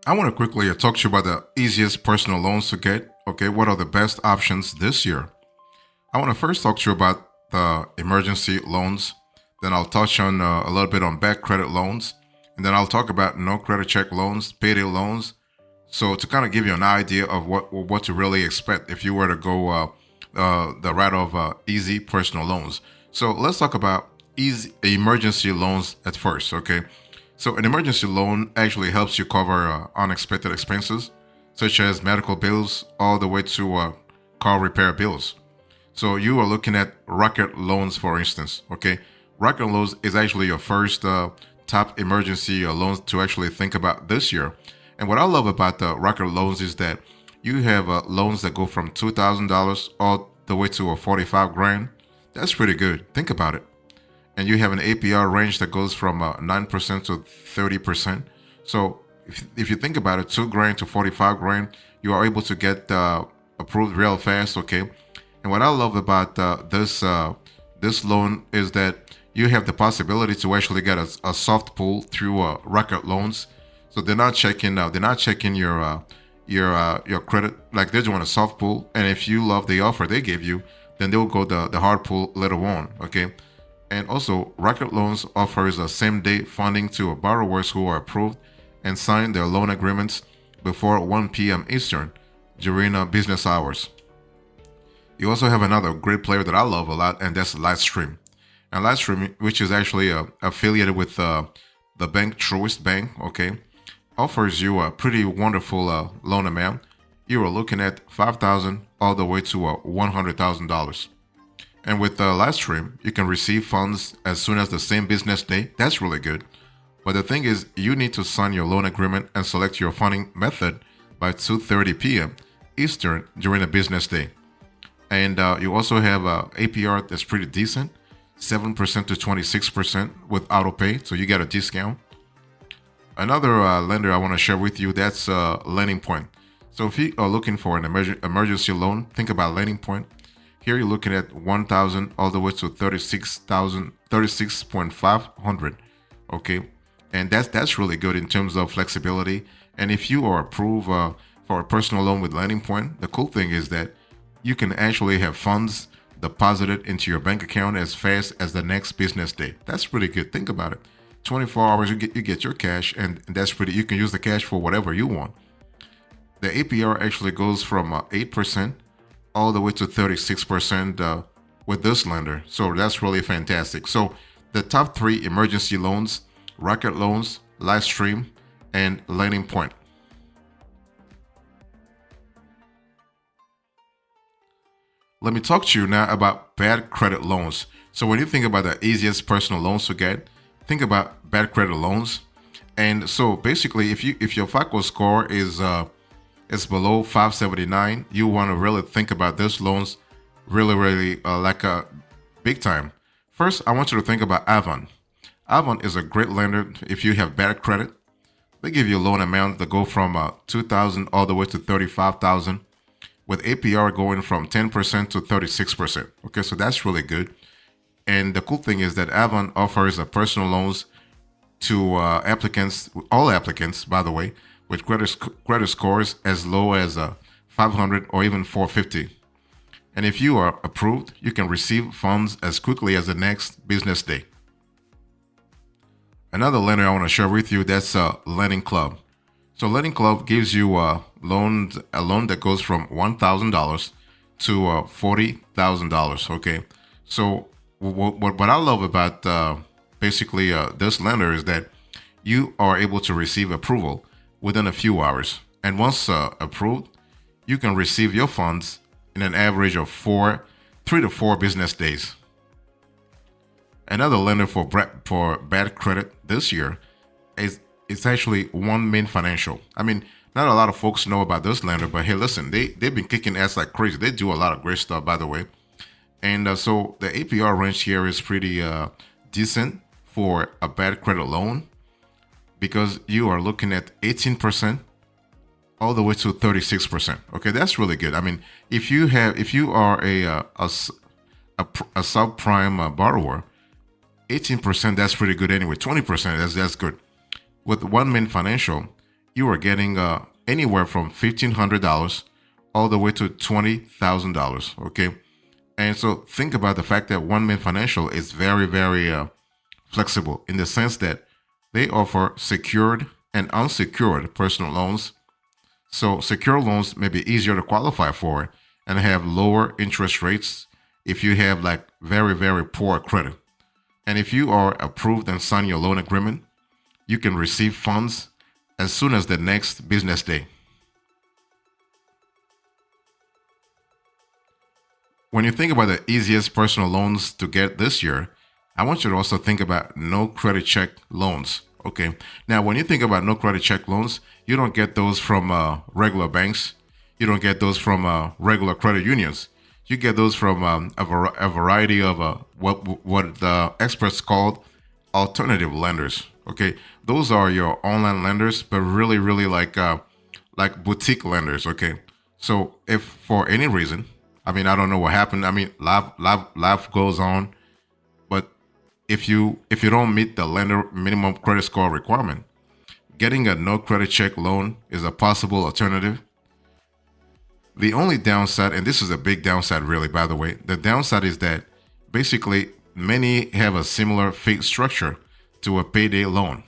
I want to quickly talk to you about the easiest personal loans to get. Okay, what are the best options this year? I want to first talk to you about the emergency loans. Then I'll touch on a little bit on bad credit loans, and then I'll talk about no credit check loans, payday loans. So to kind of give you an idea of what to really expect if you were to go the route of easy personal loans. So let's talk about easy emergency loans at first. Okay, so an emergency loan actually helps you cover unexpected expenses, such as medical bills, all the way to car repair bills. So you are looking at rocket loans, for instance. Okay, rocket loans is actually your first top emergency loans to actually think about this year. And what I love about the rocket loans is that you have loans that go from $2,000 all the way to a 45 grand. That's pretty good. Think about it. And you have an APR range that goes from 9% to 30%. So if you think about it, 2 grand to 45 grand, you are able to get approved real fast. Okay. And what I love about this loan is that you have the possibility to actually get a soft pull through record loans. So they're not checking your credit, like they're doing a soft pull. And if you love the offer they give you, then they'll go the hard pull later on. Okay. And also, Rocket Loans offers a same-day funding to borrowers who are approved and sign their loan agreements before 1 p.m. Eastern during business hours. You also have another great player that I love a lot, and that's Lightstream. And Lightstream, which is actually affiliated with the bank Truist Bank, okay, offers you a pretty wonderful loan amount. You are looking at 5,000 all the way to $100,000. And with Livestream, you can receive funds as soon as the same business day. That's really good. But the thing is, you need to sign your loan agreement and select your funding method by 2:30 p.m. Eastern during a business day. And you also have a APR that's pretty decent, 7% to 26% with auto pay, so you get a discount. Another lender I want to share with you, that's Lending Point. So if you are looking for an emergency loan, think about Lending Point. Here you're looking at 1,000 all the way to 36,000, 36,500. Okay, and that's really good in terms of flexibility. And if you are approved for a personal loan with Lending Point, the cool thing is that you can actually have funds deposited into your bank account as fast as the next business day. That's pretty good. Think about it. 24 hours you get your cash, and that's pretty. You can use the cash for whatever you want. The APR actually goes from 8% all the way to 36% with this lender. So that's really fantastic. So the top three emergency loans: Rocket Loans, Livestream, and Lending Point. Let me talk to you now about bad credit loans. So when you think about the easiest personal loans to get, think about bad credit loans. And so basically, if your FICO score is below 579, you want to really think about these loans really like a big time. First, I want you to think about Avon. Avon is a great lender if you have bad credit. They give you loan amounts that go from 2,000 all the way to 35,000, with APR going from 10% to 36%. Okay, so that's really good. And the cool thing is that Avon offers a personal loans to applicants, all applicants, by the way, with credit scores as low as 500 or even 450. And if you are approved, you can receive funds as quickly as the next business day. Another lender I want to share with you, that's Lending Club. So Lending Club gives you a loan that goes from $1,000 to $40,000. Okay, so what I love about basically this lender is that you are able to receive approval within a few hours, and once approved, you can receive your funds in an average of 3 to 4 business days. Another lender for bad credit this year is it's actually One Main Financial. I mean, not a lot of folks know about this lender, but hey, listen, they've been kicking ass like crazy. They do a lot of great stuff, by the way. And so the APR range here is pretty decent for a bad credit loan because you are looking at 18% all the way to 36%. Okay, that's really good. I mean, if you are a subprime borrower, 18%, that's pretty good anyway. 20%, that's good. With One Main Financial, you are getting anywhere from $1,500 all the way to $20,000. Okay. And so think about the fact that One Man Financial is very, very flexible in the sense that they offer secured and unsecured personal loans. So secure loans may be easier to qualify for and have lower interest rates if you have like very, very poor credit. And if you are approved and sign your loan agreement, you can receive funds as soon as the next business day. When you think about the easiest personal loans to get this year, I want you to also think about no credit check loans. Okay. Now, when you think about no credit check loans, you don't get those from regular banks. You don't get those from regular credit unions. You get those from a variety of what the experts called alternative lenders. Okay, those are your online lenders, but really, really like boutique lenders. Okay, so if for any reason, I mean, I don't know what happened. I mean, life goes on, but if you don't meet the lender minimum credit score requirement, getting a no credit check loan is a possible alternative. The only downside, and this is a big downside, really, by the way, the downside is that basically many have a similar fee structure to a payday loan.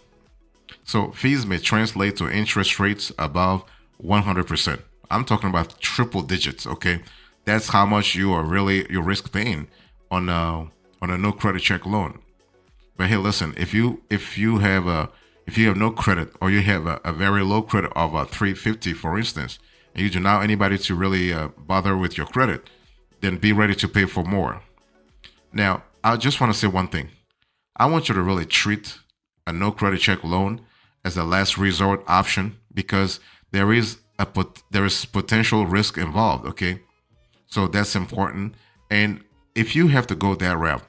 So fees may translate to interest rates above 100%. I'm talking about triple digits, okay? That's how much you risk paying on a no credit check loan. But hey, listen, if you have no credit or you have a very low credit of a 350, for instance, and you do not anybody to really bother with your credit, then be ready to pay for more. Now, I just want to say one thing. I want you to really treat a no credit check loan as a last resort option because there is potential risk involved. Okay, so that's important. And if you have to go that route,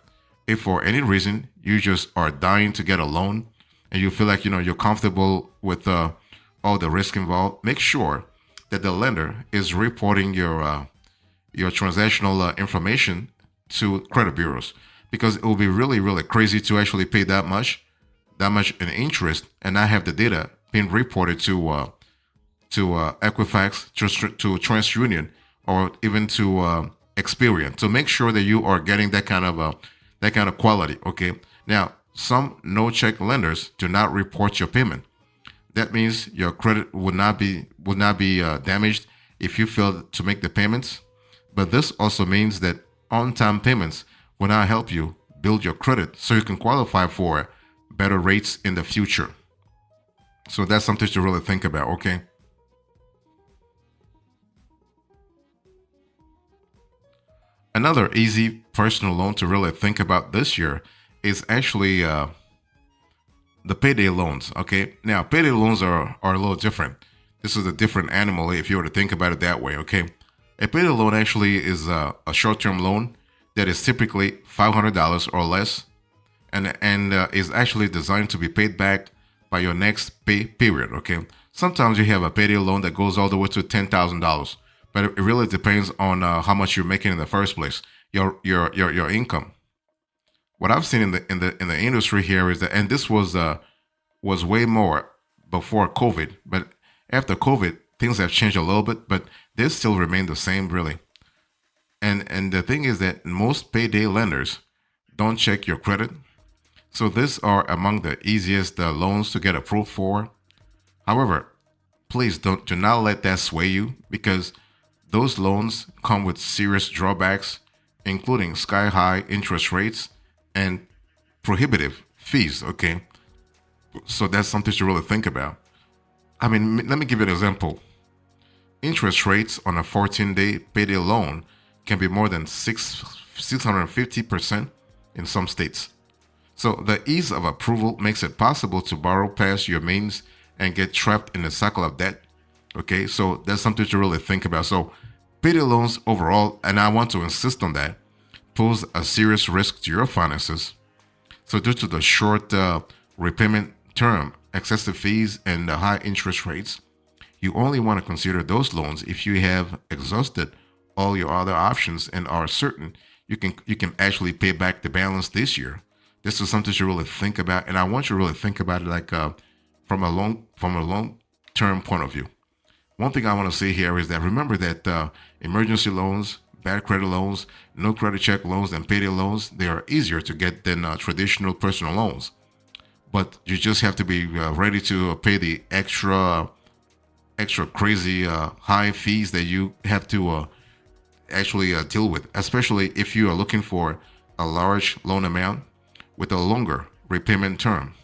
if for any reason you just are dying to get a loan and you feel like you're comfortable with all the risk involved, make sure that the lender is reporting your transactional information to credit bureaus because it will be really, really crazy to actually pay that much in interest and not have the data being reported to Equifax, to TransUnion, or even to Experian to make sure that you are getting that kind of quality. Okay. Now, some no check lenders do not report your payment. That means your credit would not be damaged if you fail to make the payments. But this also means that on-time payments will not help you build your credit so you can qualify for better rates in the future. So that's something to really think about, okay? Another easy personal loan to really think about this year is actually the payday loans. Okay, now payday loans are a little different. This is a different animal if you were to think about it that way. Okay, a payday loan actually is a short-term loan that is typically $500 or less, and is actually designed to be paid back by your next pay period. Okay, sometimes you have a payday loan that goes all the way to $10,000, but it really depends on how much you're making in the first place, your income. What I've seen in the industry here is that, and this was way more before COVID, but after COVID, things have changed a little bit, but they still remain the same, really. And the thing is that most payday lenders don't check your credit, so these are among the easiest loans to get approved for. However, please do not let that sway you because those loans come with serious drawbacks, including sky high interest rates and prohibitive fees. Okay, so that's something to really think about. I mean, let me give you an example. Interest rates on a 14-day payday loan can be more than 650% in some states. So the ease of approval makes it possible to borrow past your means and get trapped in a cycle of debt. Okay, so that's something to really think about. So payday loans overall, and I want to insist on that, pose a serious risk to your finances. So due to the short repayment term, excessive fees, and the high interest rates, you only want to consider those loans if you have exhausted all your other options and are certain you can actually pay back the balance this year. This is something to really think about, and I want you to really think about it like from a long term point of view. One thing I want to say here is that remember that emergency loans, bad credit loans, no credit check loans, and payday loans, they are easier to get than traditional personal loans. But you just have to be ready to pay the extra crazy high fees that you have to actually deal with, especially if you are looking for a large loan amount with a longer repayment term.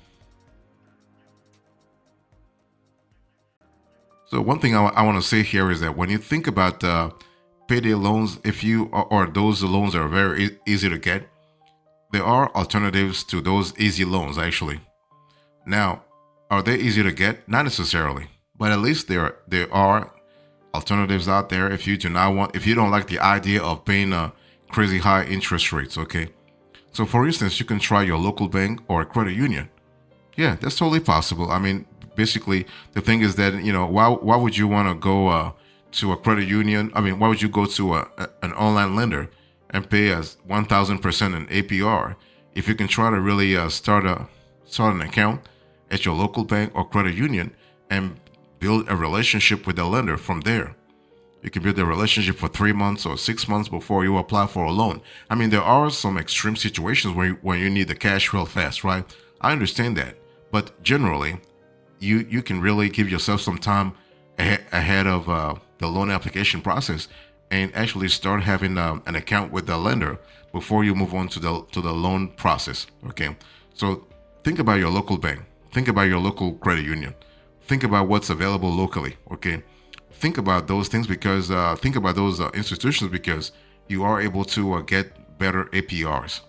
So one thing I want to say here is that when you think about payday loans, if you or those loans are very easy to get, there are alternatives to those easy loans actually. Now, are they easy to get? Not necessarily, but at least there are alternatives out there if you don't like the idea of paying crazy high interest rates. Okay, so for instance, you can try your local bank or a credit union. Yeah, that's totally possible. I mean, basically, the thing is that why would you want to go to a credit union? I mean, why would you go to an online lender and pay as 1,000% in APR if you can try to really start an account at your local bank or credit union and build a relationship with the lender from there. You can build a relationship for 3 months or 6 months before you apply for a loan. I mean, there are some extreme situations where you need the cash real fast, right? I understand that. But generally, you can really give yourself some time ahead of the loan application process and actually start having an account with the lender before you move on to the loan process. Okay, so think about your local bank. Think about your local credit union. Think about what's available locally. Okay, think about those things because think about those institutions because you are able to get better APRs.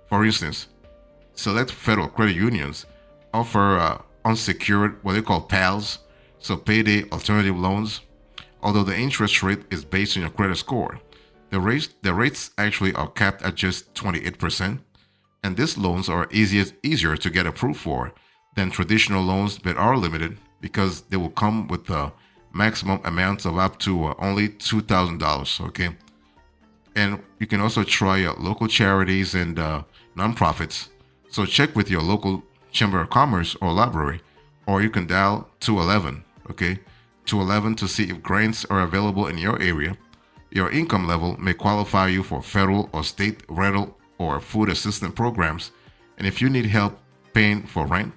For instance, select federal credit unions offer unsecured, what they call PALs, so payday alternative loans. Although the interest rate is based on your credit score, the rates actually are capped at just 28%, and these loans are easier to get approved for than traditional loans that are limited because they will come with maximum amounts of up to only $2,000. Okay, and you can also try local charities and nonprofits. So check with your local chamber of commerce or library, or you can dial 211. Okay, 211 to see if grants are available in your area. Your income level may qualify you for federal or state rental or food assistance programs, and if you need help paying for rent,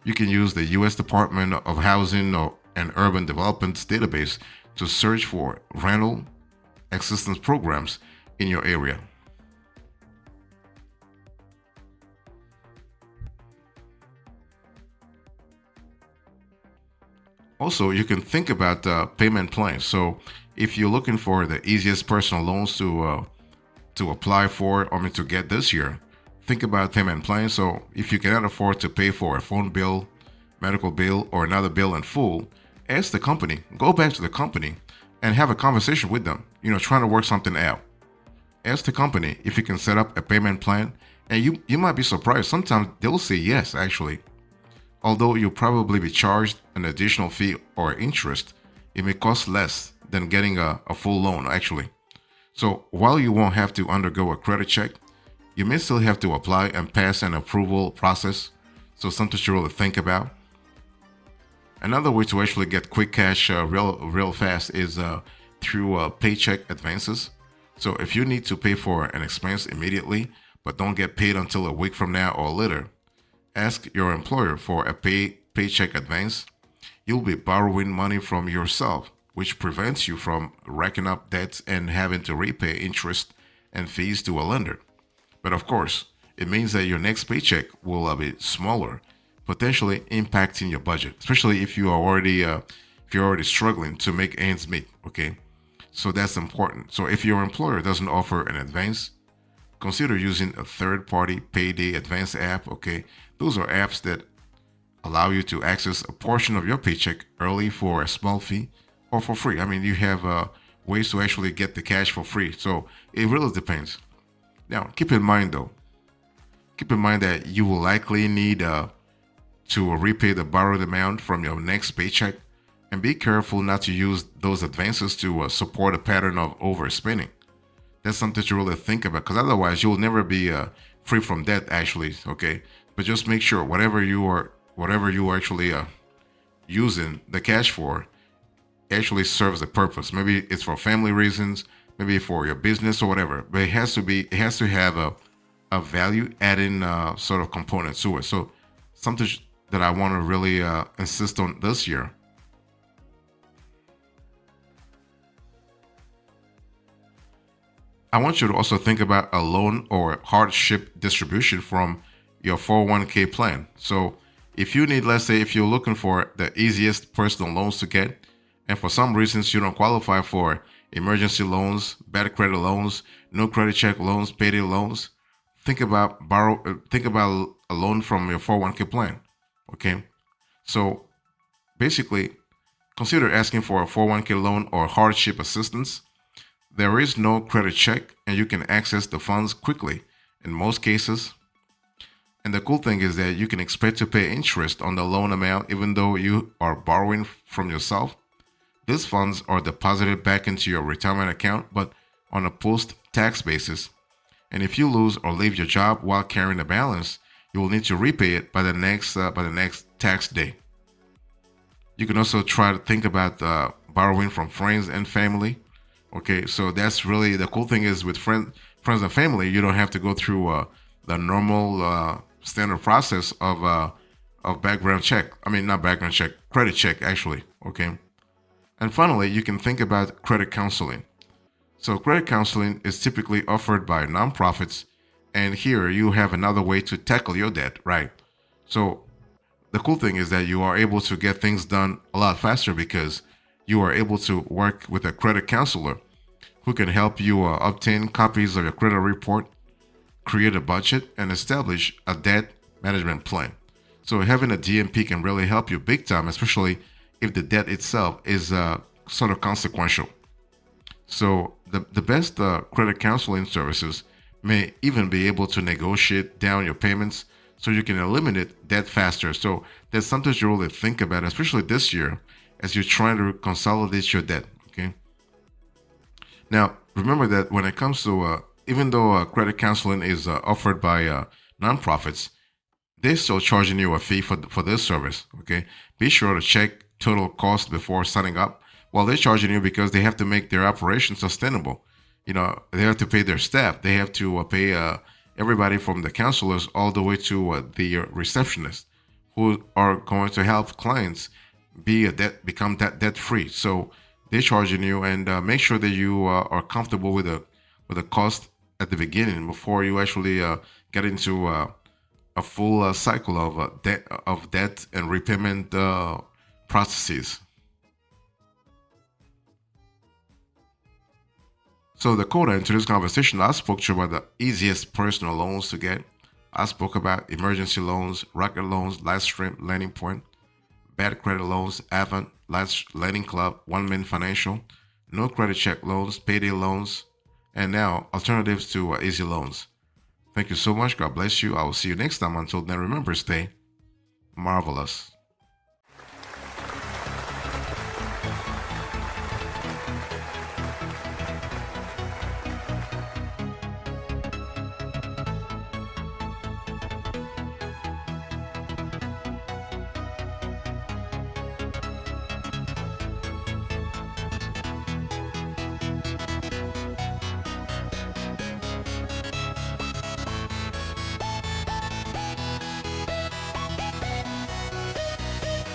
you can use the U.S. Department of Housing and Urban Development's database to search for rental assistance programs in your area. Also, you can think about payment plans. So, if you're looking for the easiest personal loans to apply for, I mean, to get this year, think about payment plans. So, if you cannot afford to pay for a phone bill, medical bill, or another bill in full, ask the company. Go back to the company and have a conversation with them. Trying to work something out. Ask the company if you can set up a payment plan, and you might be surprised. Sometimes they'll say yes, actually. Although you'll probably be charged an additional fee or interest, it may cost less than getting a full loan, actually. So while you won't have to undergo a credit check, you may still have to apply and pass an approval process. So something to really think about. Another way to actually get quick cash real fast is through paycheck advances. So if you need to pay for an expense immediately, but don't get paid until a week from now or later, ask your employer for a paycheck advance. You'll be borrowing money from yourself, which prevents you from racking up debts and having to repay interest and fees to a lender. But of course, it means that your next paycheck will be smaller, potentially impacting your budget, especially if you're already struggling to make ends meet. Okay, so that's important. So if your employer doesn't offer an advance, consider using a third-party payday advance app. Okay, those are apps that allow you to access a portion of your paycheck early for a small fee or for free. I mean, you have ways to actually get the cash for free. So it really depends. Now, keep in mind that you will likely need to repay the borrowed amount from your next paycheck, and be careful not to use those advances to support a pattern of overspending. That's something to really think about, because otherwise you'll never be free from debt, actually. Okay, but just make sure whatever you actually using the cash for actually serves a purpose. Maybe it's for family reasons, maybe for your business or whatever. But it has to have a value adding sort of component to it. So something that I want to really insist on this year. I want you to also think about a loan or hardship distribution from your 401k plan. So, if you need, let's say, if you're looking for the easiest personal loans to get, and for some reasons you don't qualify for emergency loans, bad credit loans, no credit check loans, payday loans, think about a loan from your 401k plan. Okay, so basically, consider asking for a 401k loan or hardship assistance. There is no credit check, and you can access the funds quickly in most cases. And the cool thing is that you can expect to pay interest on the loan amount even though you are borrowing from yourself. These funds are deposited back into your retirement account, but on a post tax basis. And if you lose or leave your job while carrying the balance, you will need to repay it by the next tax day. You can also try to think about borrowing from friends and family. Okay, so that's really the cool thing is with friends and family, you don't have to go through the normal standard process of background check. I mean, not background check, credit check actually. Okay, and finally, you can think about credit counseling. So credit counseling is typically offered by nonprofits, and here you have another way to tackle your debt, right? So the cool thing is that you are able to get things done a lot faster because you are able to work with a credit counselor who can help you obtain copies of your credit report, create a budget, and establish a debt management plan. So having a DMP can really help you big time, especially if the debt itself is sort of consequential. So the best credit counseling services may even be able to negotiate down your payments so you can eliminate debt faster. So that's something to really think about, especially this year as you're trying to consolidate your debt. Okay. Now, remember that when it comes to, even though credit counseling is offered by nonprofits, they're still charging you a fee for this service. Okay. Be sure to check total cost before signing up. Well, they're charging you because they have to make their operation sustainable. You know, they have to pay their staff. They have to pay everybody from the counselors all the way to the receptionists who are going to help clients become debt free. So they're charging you, and make sure that you are comfortable with the cost at the beginning before you actually get into a full cycle of debt and repayment processes. So the quota into this conversation, I spoke to you about the easiest personal loans to get. I spoke about emergency loans, rocket loans, live stream, landing point, bad credit loans, Avant, Lending Club, One Man Financial, no credit check loans, payday loans, and now alternatives to easy loans. Thank you so much. God bless you. I will see you next time. Until then, remember, stay marvelous.